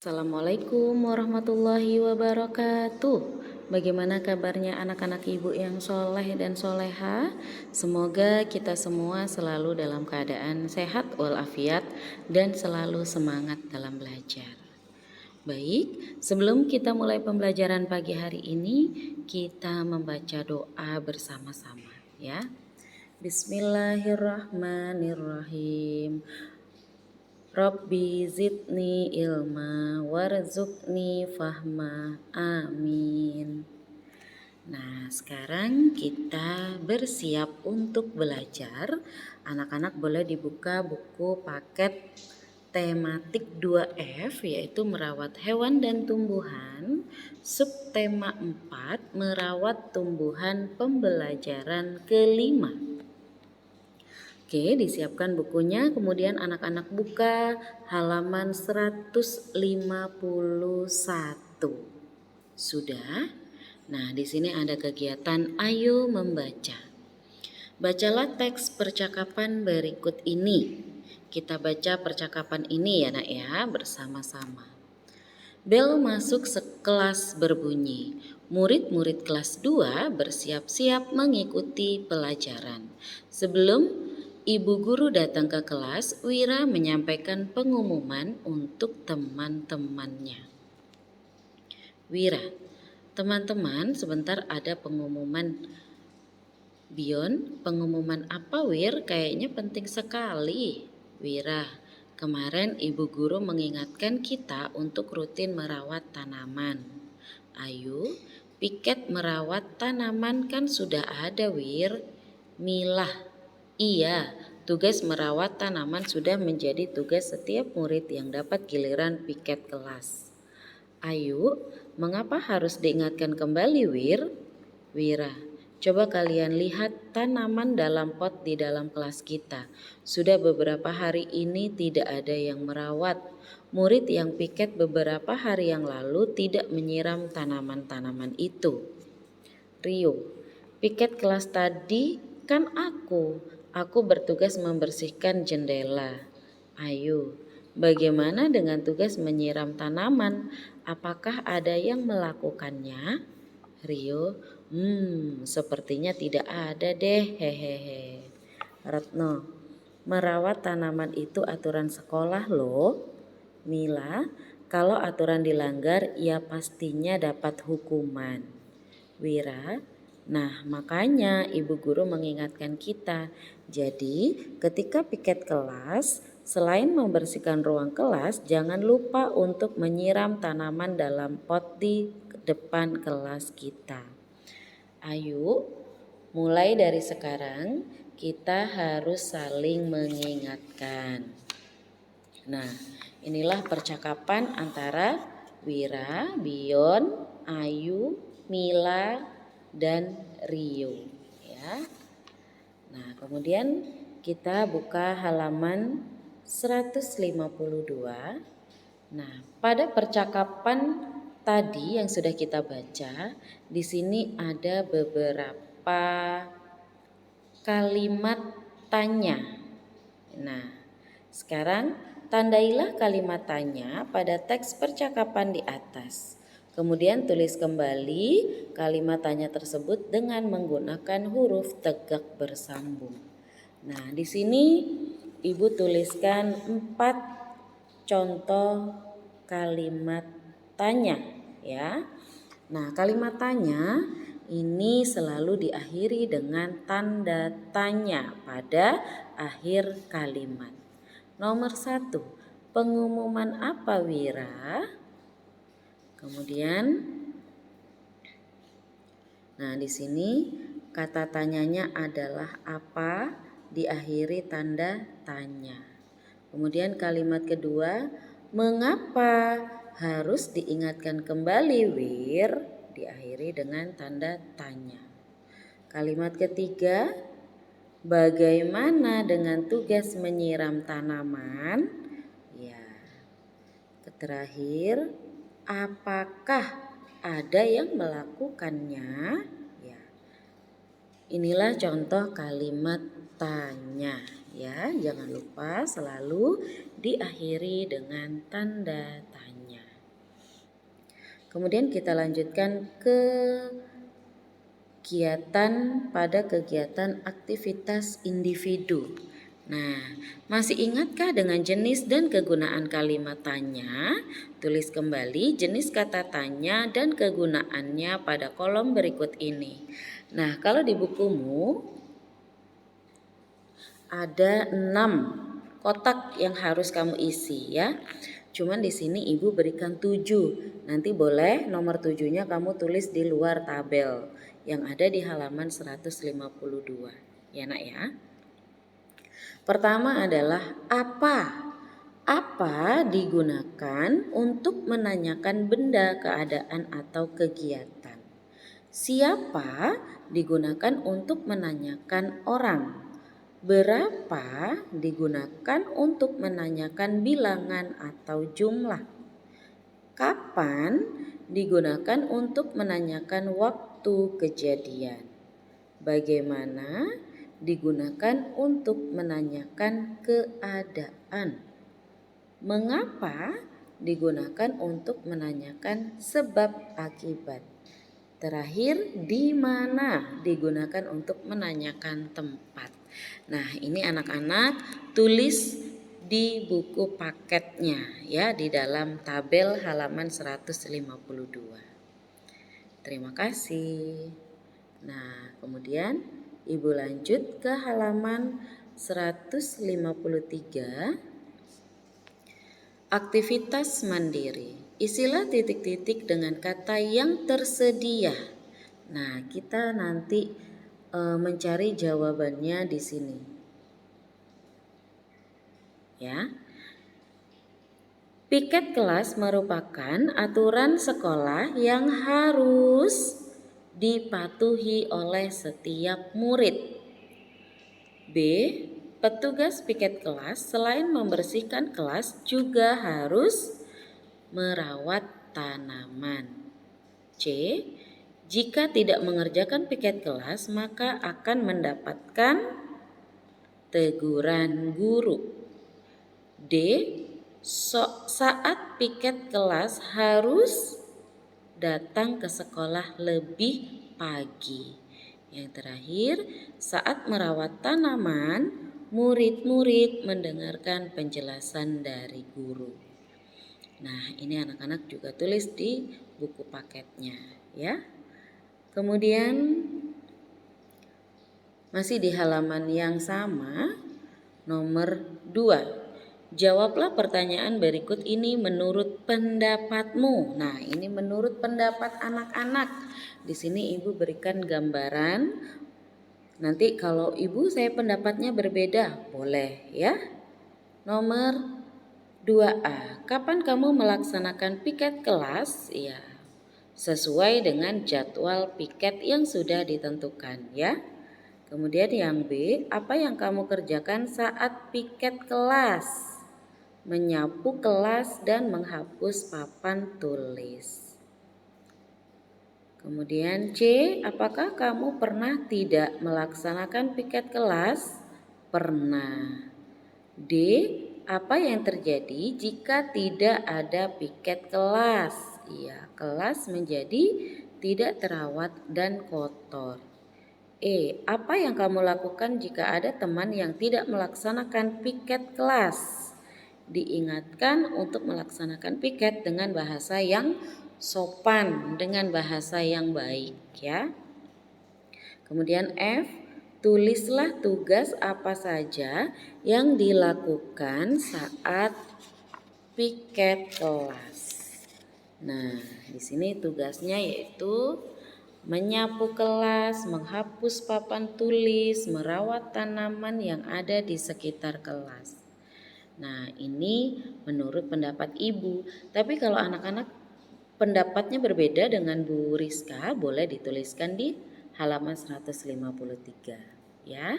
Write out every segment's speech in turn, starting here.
Assalamualaikum warahmatullahi wabarakatuh. Bagaimana kabarnya anak-anak ibu yang soleh dan soleha? Semoga kita semua selalu dalam keadaan sehat walafiat dan selalu semangat dalam belajar. Baik, sebelum kita mulai pembelajaran pagi hari ini, kita membaca doa bersama-sama ya. Bismillahirrahmanirrahim. Rabbi zidni ilma warzuqni fahma. Amin. Nah, sekarang kita bersiap untuk belajar. Anak-anak boleh dibuka buku paket tematik 2F yaitu merawat hewan dan tumbuhan. Subtema 4 merawat tumbuhan pembelajaran kelima. Oke, disiapkan bukunya, kemudian anak-anak buka halaman 151. Sudah? Nah, di sini ada kegiatan ayo membaca. Bacalah teks percakapan berikut ini. Kita baca percakapan ini ya nak ya, bersama-sama. Bel masuk sekelas berbunyi. Murid-murid kelas 2 bersiap-siap mengikuti pelajaran. Sebelum Ibu guru datang ke kelas, Wira menyampaikan pengumuman untuk teman-temannya. Wira, teman-teman sebentar ada pengumuman. Bion, pengumuman apa Wir? Kayaknya penting sekali. Wira, kemarin ibu guru mengingatkan kita untuk rutin merawat tanaman. Ayu, piket merawat tanaman kan sudah ada Wir. Milah, iya, tugas merawat tanaman sudah menjadi tugas setiap murid yang dapat giliran piket kelas. Ayu, mengapa harus diingatkan kembali Wir? Wira, coba kalian lihat tanaman dalam pot di dalam kelas kita. Sudah beberapa hari ini tidak ada yang merawat. Murid yang piket beberapa hari yang lalu tidak menyiram tanaman-tanaman itu. Rio, piket kelas tadi kan aku. Aku bertugas membersihkan jendela. Ayo, bagaimana dengan tugas menyiram tanaman? Apakah ada yang melakukannya? Rio, sepertinya tidak ada deh, hehehe. Retno, merawat tanaman itu aturan sekolah loh. Mila, kalau aturan dilanggar, ya pastinya dapat hukuman. Wira, nah makanya ibu guru mengingatkan kita. Jadi ketika piket kelas, selain membersihkan ruang kelas, jangan lupa untuk menyiram tanaman dalam pot di depan kelas kita. Ayo, mulai dari sekarang kita harus saling mengingatkan. Nah, inilah percakapan antara Wira, Bion, Ayu, Mila, dan Rio ya. Nah, kemudian kita buka halaman 152. Nah, pada percakapan tadi yang sudah kita baca, di sini ada beberapa kalimat tanya. Nah, sekarang tandailah kalimat tanya pada teks percakapan di atas. Kemudian tulis kembali kalimat tanya tersebut dengan menggunakan huruf tegak bersambung. Nah, di sini Ibu tuliskan 4 contoh kalimat tanya ya. Nah, kalimat tanya ini selalu diakhiri dengan tanda tanya pada akhir kalimat. Nomor 1, pengumuman apa Wira? Kemudian, nah di sini kata tanyanya adalah apa, diakhiri tanda tanya. Kemudian kalimat kedua, mengapa harus diingatkan kembali Wir, diakhiri dengan tanda tanya. Kalimat ketiga, bagaimana dengan tugas menyiram tanaman? Ya. Terakhir, apakah ada yang melakukannya? Ya. Inilah contoh kalimat tanya ya. Jangan lupa selalu diakhiri dengan tanda tanya. Kemudian kita lanjutkan ke kegiatan aktivitas individu. Nah, masih ingatkah dengan jenis dan kegunaan kalimat tanya? Tulis kembali jenis kata tanya dan kegunaannya pada kolom berikut ini. Nah, kalau di bukumu ada 6 kotak yang harus kamu isi ya. Cuman di sini Ibu berikan 7. Nanti boleh nomor 7-nya kamu tulis di luar tabel yang ada di halaman 152. Ya, Nak ya. Pertama adalah apa? Apa digunakan untuk menanyakan benda, keadaan atau kegiatan? Siapa digunakan untuk menanyakan orang? Berapa digunakan untuk menanyakan bilangan atau jumlah? Kapan digunakan untuk menanyakan waktu kejadian? Bagaimana digunakan untuk menanyakan keadaan? Mengapa digunakan untuk menanyakan sebab akibat? Terakhir, di mana digunakan untuk menanyakan tempat. Nah, ini anak-anak tulis di buku paketnya ya, di dalam tabel halaman 152. Terima kasih. Nah, kemudian Ibu lanjut ke halaman 153. Aktivitas mandiri. Isilah titik-titik dengan kata yang tersedia. Nah, kita nanti mencari jawabannya di sini. Ya. Piket kelas merupakan aturan sekolah yang harus dipatuhi oleh setiap murid. B. Petugas piket kelas selain membersihkan kelas juga harus merawat tanaman. C. Jika tidak mengerjakan piket kelas maka akan mendapatkan teguran guru. D. Saat piket kelas harus datang ke sekolah lebih pagi. Yang terakhir, saat merawat tanaman, murid-murid mendengarkan penjelasan dari guru. Nah, ini anak-anak juga tulis di buku paketnya ya. Kemudian masih di halaman yang sama, nomor 2. Jawablah pertanyaan berikut ini menurut pendapatmu. Nah, ini menurut pendapat anak-anak. Di sini Ibu berikan gambaran. Nanti kalau Ibu saya pendapatnya berbeda, boleh ya. Nomor 2A. Kapan kamu melaksanakan piket kelas? Ya, sesuai dengan jadwal piket yang sudah ditentukan ya. Kemudian yang B, apa yang kamu kerjakan saat piket kelas? Menyapu kelas dan menghapus papan tulis. Kemudian C, apakah kamu pernah tidak melaksanakan piket kelas? Pernah. D, apa yang terjadi jika tidak ada piket kelas? Iya, kelas menjadi tidak terawat dan kotor. E, apa yang kamu lakukan jika ada teman yang tidak melaksanakan piket kelas? Diingatkan untuk melaksanakan piket dengan bahasa yang sopan, dengan bahasa yang baik ya. Kemudian F, tulislah tugas apa saja yang dilakukan saat piket kelas. Nah, di sini tugasnya yaitu menyapu kelas, menghapus papan tulis, merawat tanaman yang ada di sekitar kelas. Nah, ini menurut pendapat Ibu. Tapi kalau anak-anak pendapatnya berbeda dengan Bu Rizka, boleh dituliskan di halaman 153 ya.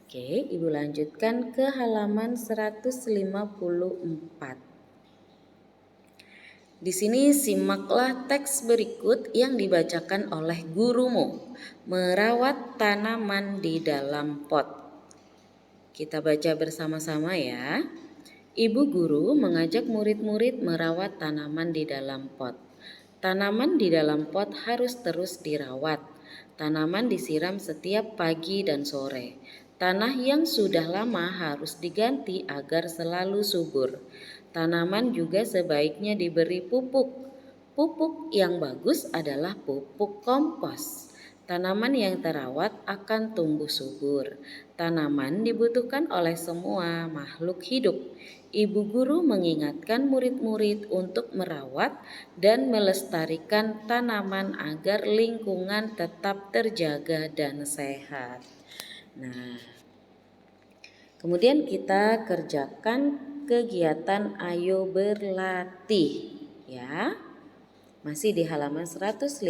Oke, Ibu lanjutkan ke halaman 154. Di sini simaklah teks berikut yang dibacakan oleh gurumu. Merawat tanaman di dalam pot. Kita baca bersama-sama ya. Ibu guru mengajak murid-murid merawat tanaman di dalam pot. Tanaman di dalam pot harus terus dirawat. Tanaman disiram setiap pagi dan sore. Tanah yang sudah lama harus diganti agar selalu subur. Tanaman juga sebaiknya diberi pupuk. Pupuk yang bagus adalah pupuk kompos. Tanaman yang terawat akan tumbuh subur. Tanaman dibutuhkan oleh semua makhluk hidup. Ibu guru mengingatkan murid-murid untuk merawat dan melestarikan tanaman agar lingkungan tetap terjaga dan sehat. Nah, kemudian kita kerjakan kegiatan ayo berlatih ya. Masih di halaman 154.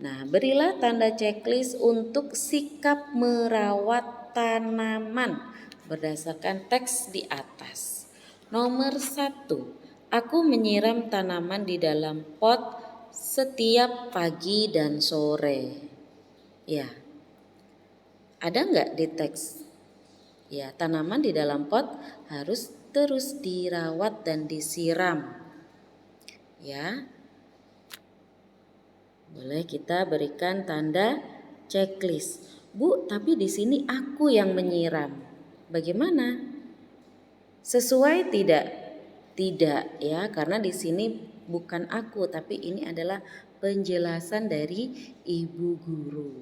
Nah, berilah tanda checklist untuk sikap merawat tanaman berdasarkan teks di atas. Nomor 1, aku menyiram tanaman di dalam pot setiap pagi dan sore. Ya, ada nggak di teks? Ya, tanaman di dalam pot harus terus dirawat dan disiram. Ya, boleh kita berikan tanda checklist. Bu, tapi di sini aku yang menyiram. Bagaimana? Sesuai tidak? Tidak ya, karena di sini bukan aku, tapi ini adalah penjelasan dari ibu guru.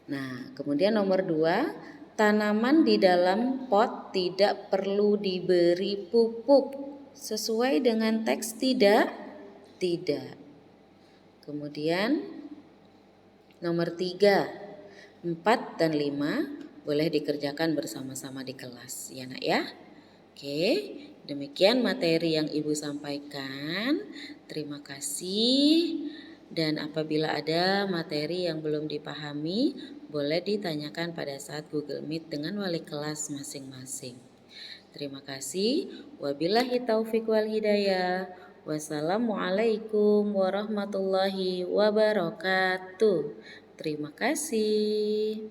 Nah, kemudian nomor 2, tanaman di dalam pot tidak perlu diberi pupuk. Sesuai dengan teks tidak? Tidak. Kemudian nomor 3, 4 dan 5 boleh dikerjakan bersama-sama di kelas ya nak ya. Oke, demikian materi yang ibu sampaikan. Terima kasih. Dan apabila ada materi yang belum dipahami, boleh ditanyakan pada saat Google Meet dengan wali kelas masing-masing. Terima kasih. Wabillahi taufiq wal hidayah. Wassalamualaikum warahmatullahi wabarakatuh. Terima kasih.